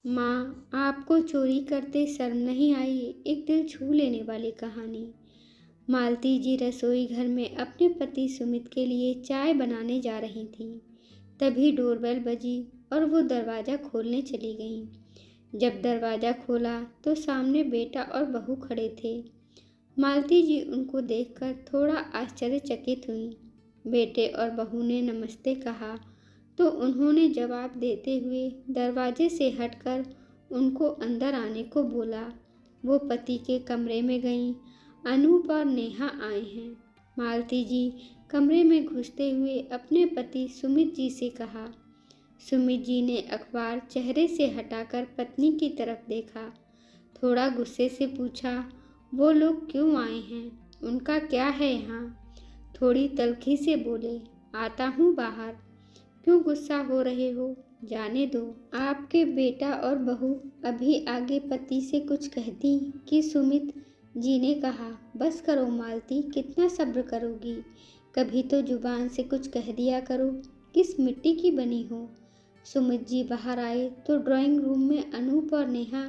माँ, आपको चोरी करते शर्म नहीं आई? एक दिल छू लेने वाली कहानी। मालती जी रसोई घर में अपने पति सुमित के लिए चाय बनाने जा रही थीं। तभी डोरबेल बजी और वो दरवाज़ा खोलने चली गईं। जब दरवाज़ा खोला तो सामने बेटा और बहू खड़े थे। मालती जी उनको देखकर थोड़ा आश्चर्यचकित हुईं। बेटे और बहू ने नमस्ते कहा तो उन्होंने जवाब देते हुए दरवाजे से हटकर उनको अंदर आने को बोला। वो पति के कमरे में गईं। अनूप और नेहा आए हैं। मालती जी कमरे में घुसते हुए अपने पति सुमित जी से कहा। सुमित जी ने अखबार चेहरे से हटाकर पत्नी की तरफ देखा। थोड़ा गुस्से से पूछा, वो लोग क्यों आए हैं? उनका क्या है यहाँ? थोड़ी तल्खी से बोले, आता हूँ बाहर। क्यों गुस्सा हो रहे हो? जाने दो। आपके बेटा और बहू अभी आगे पति से कुछ कहती कि सुमित जी ने कहा, बस करो मालती, कितना सब्र करोगी? कभी तो जुबान से कुछ कह दिया करो। किस मिट्टी की बनी हो? सुमित जी बाहर आए तो ड्राइंग रूम में अनूप और नेहा,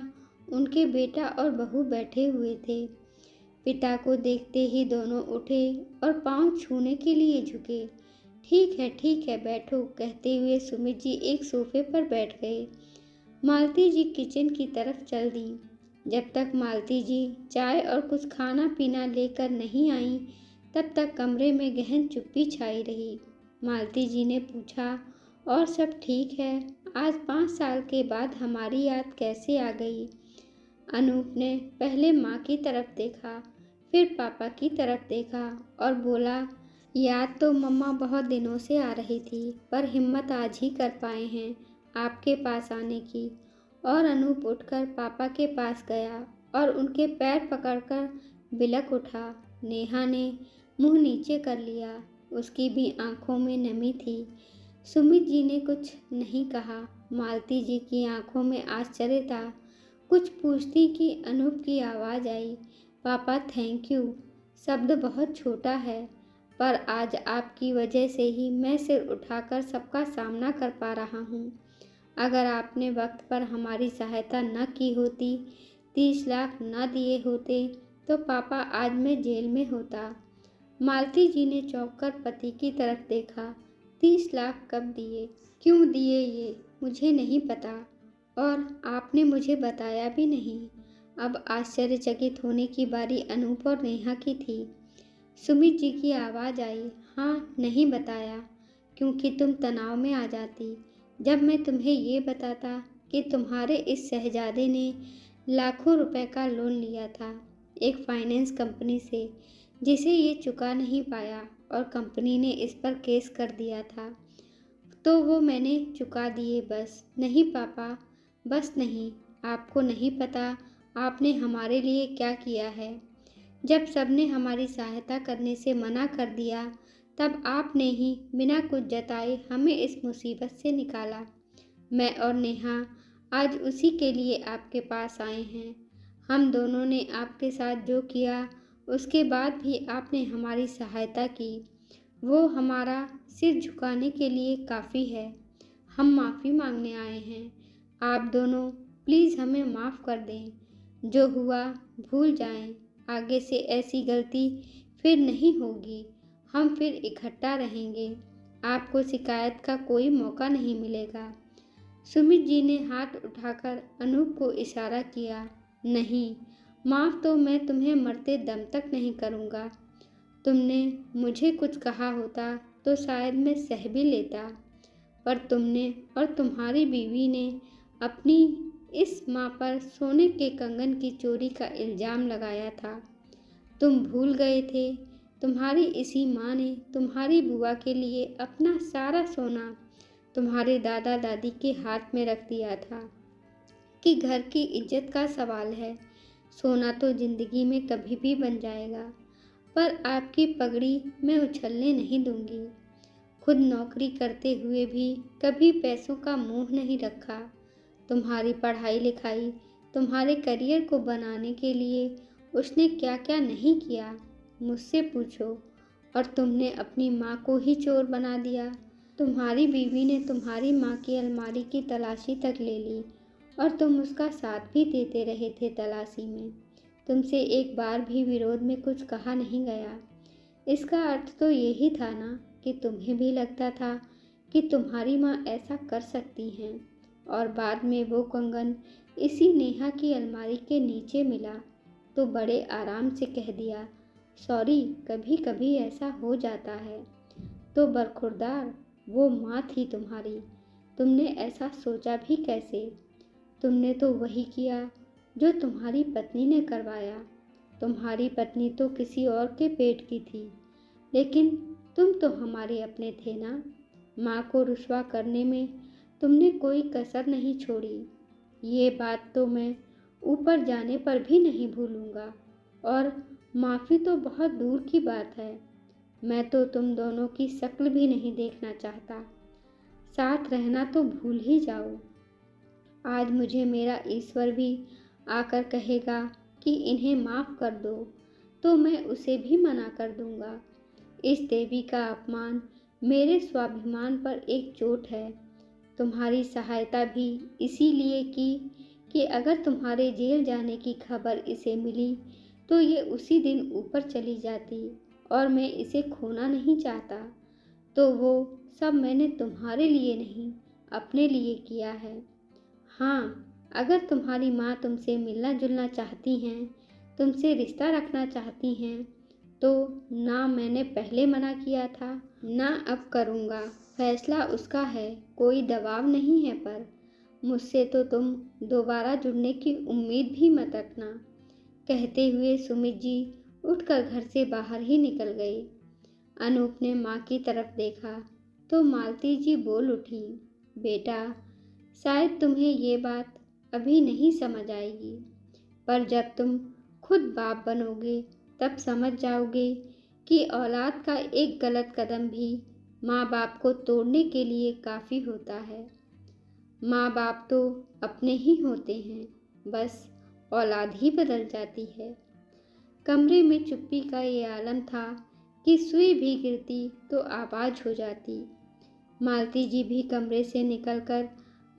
उनके बेटा और बहू बैठे हुए थे। पिता को देखते ही दोनों उठे और पांव छूने के लिए झुके। ठीक है बैठो, कहते हुए सुमित जी एक सोफे पर बैठ गए। मालती जी किचन की तरफ चल दी। जब तक मालती जी चाय और कुछ खाना पीना लेकर नहीं आईं, तब तक कमरे में गहन चुप्पी छाई रही। मालती जी ने पूछा, और सब ठीक है? आज 5 साल के बाद हमारी याद कैसे आ गई? अनूप ने पहले माँ की तरफ देखा, फिर पापा की तरफ देखा और बोला, याद तो मम्मा बहुत दिनों से आ रही थी, पर हिम्मत आज ही कर पाए हैं आपके पास आने की। और अनूप उठकर पापा के पास गया और उनके पैर पकड़कर बिलक उठा। नेहा ने मुंह नीचे कर लिया, उसकी भी आंखों में नमी थी। सुमित जी ने कुछ नहीं कहा। मालती जी की आंखों में आश्चर्य था। कुछ पूछती कि अनूप की आवाज़ आई, पापा थैंक यू। शब्द बहुत छोटा है, पर आज आपकी वजह से ही मैं सिर उठाकर सबका सामना कर पा रहा हूँ। अगर आपने वक्त पर हमारी सहायता न की होती, 30 लाख न दिए होते, तो पापा आज मैं जेल में होता। मालती जी ने चौंक कर पति की तरफ देखा। 30 लाख कब दिए? क्यों दिए ये मुझे नहीं पता, और आपने मुझे बताया भी नहीं। अब आश्चर्यचकित होने की बारी अनूप और नेहा की थी। सुमित जी की आवाज़ आई, हाँ नहीं बताया, क्योंकि तुम तनाव में आ जाती जब मैं तुम्हें ये बताता कि तुम्हारे इस शहजादे ने लाखों रुपए का लोन लिया था एक फाइनेंस कंपनी से, जिसे ये चुका नहीं पाया और कंपनी ने इस पर केस कर दिया था। तो वो मैंने चुका दिए बस। नहीं पापा, बस नहीं। आपको नहीं पता आपने हमारे लिए क्या किया है। जब सबने हमारी सहायता करने से मना कर दिया, तब आपने ही बिना कुछ जताए हमें इस मुसीबत से निकाला। मैं और नेहा आज उसी के लिए आपके पास आए हैं। हम दोनों ने आपके साथ जो किया, उसके बाद भी आपने हमारी सहायता की, वो हमारा सिर झुकाने के लिए काफ़ी है। हम माफ़ी मांगने आए हैं। आप दोनों प्लीज़ हमें माफ़ कर दें। जो हुआ भूल जाएं। आगे से ऐसी गलती फिर नहीं होगी। हम फिर इकट्ठा रहेंगे। आपको शिकायत का कोई मौका नहीं मिलेगा। सुमित जी ने हाथ उठाकर अनूप को इशारा किया, नहीं, माफ़ तो मैं तुम्हें मरते दम तक नहीं करूँगा। तुमने मुझे कुछ कहा होता तो शायद मैं सह भी लेता, पर तुमने और तुम्हारी बीवी ने अपनी इस माँ पर सोने के कंगन की चोरी का इल्ज़ाम लगाया था। तुम भूल गए थे, तुम्हारी इसी माँ ने तुम्हारी बुआ के लिए अपना सारा सोना तुम्हारे दादा दादी के हाथ में रख दिया था कि घर की इज्जत का सवाल है। सोना तो ज़िंदगी में कभी भी बन जाएगा, पर आपकी पगड़ी मैं उछलने नहीं दूंगी। खुद नौकरी करते हुए भी कभी पैसों का मोह नहीं रखा। तुम्हारी पढ़ाई लिखाई, तुम्हारे करियर को बनाने के लिए उसने क्या क्या नहीं किया, मुझसे पूछो। और तुमने अपनी माँ को ही चोर बना दिया। तुम्हारी बीवी ने तुम्हारी माँ की अलमारी की तलाशी तक ले ली और तुम उसका साथ भी देते रहे थे तलाशी में। तुमसे एक बार भी विरोध में कुछ कहा नहीं गया। इसका अर्थ तो यही था ना कि तुम्हें भी लगता था कि तुम्हारी माँ ऐसा कर सकती हैं। और बाद में वो कंगन इसी नेहा की अलमारी के नीचे मिला तो बड़े आराम से कह दिया, सॉरी, कभी कभी ऐसा हो जाता है। तो बरखुरदार, वो माँ थी तुम्हारी। तुमने ऐसा सोचा भी कैसे? तुमने तो वही किया जो तुम्हारी पत्नी ने करवाया। तुम्हारी पत्नी तो किसी और के पेट की थी, लेकिन तुम तो हमारे अपने थे ना। माँ को रुसवा करने में तुमने कोई कसर नहीं छोड़ी। ये बात तो मैं ऊपर जाने पर भी नहीं भूलूंगा। और माफ़ी तो बहुत दूर की बात है, मैं तो तुम दोनों की शक्ल भी नहीं देखना चाहता। साथ रहना तो भूल ही जाओ। आज मुझे मेरा ईश्वर भी आकर कहेगा कि इन्हें माफ़ कर दो, तो मैं उसे भी मना कर दूंगा। इस देवी का अपमान मेरे स्वाभिमान पर एक चोट है। तुम्हारी सहायता भी इसीलिए की कि अगर तुम्हारे जेल जाने की खबर इसे मिली तो ये उसी दिन ऊपर चली जाती, और मैं इसे खोना नहीं चाहता। तो वो सब मैंने तुम्हारे लिए नहीं, अपने लिए किया है। हाँ, अगर तुम्हारी माँ तुमसे मिलना जुलना चाहती हैं, तुमसे रिश्ता रखना चाहती हैं, तो ना मैंने पहले मना किया था, ना अब करूँगा। फैसला उसका है, कोई दबाव नहीं है। पर मुझसे तो तुम दोबारा जुड़ने की उम्मीद भी मत रखना। कहते हुए सुमित जी उठकर घर से बाहर ही निकल गए। अनूप ने माँ की तरफ देखा तो मालती जी बोल उठी, बेटा, शायद तुम्हें ये बात अभी नहीं समझ आएगी, पर जब तुम खुद बाप बनोगे तब समझ जाओगे कि औलाद का एक गलत कदम भी माँ बाप को तोड़ने के लिए काफ़ी होता है। माँ बाप तो अपने ही होते हैं, बस औलाद ही बदल जाती है। कमरे में चुप्पी का ये आलम था कि सुई भी गिरती तो आवाज़ हो जाती। मालती जी भी कमरे से निकलकर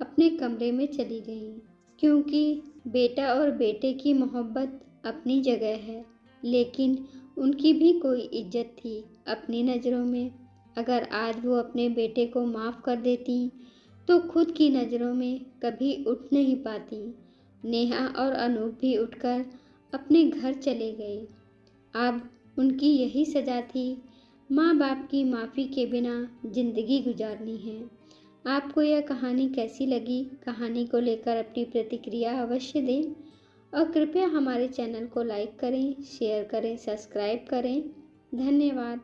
अपने कमरे में चली गईं, क्योंकि बेटा और बेटे की मोहब्बत अपनी जगह है, लेकिन उनकी भी कोई इज्जत थी अपनी नज़रों में। अगर आज वो अपने बेटे को माफ़ कर देती तो खुद की नज़रों में कभी उठ नहीं पाती। नेहा और अनूप भी उठकर अपने घर चले गए। अब उनकी यही सज़ा थी, माँ बाप की माफ़ी के बिना ज़िंदगी गुजारनी है। आपको यह कहानी कैसी लगी? कहानी को लेकर अपनी प्रतिक्रिया अवश्य दें और कृपया हमारे चैनल को लाइक करें, शेयर करें, सब्सक्राइब करें। धन्यवाद।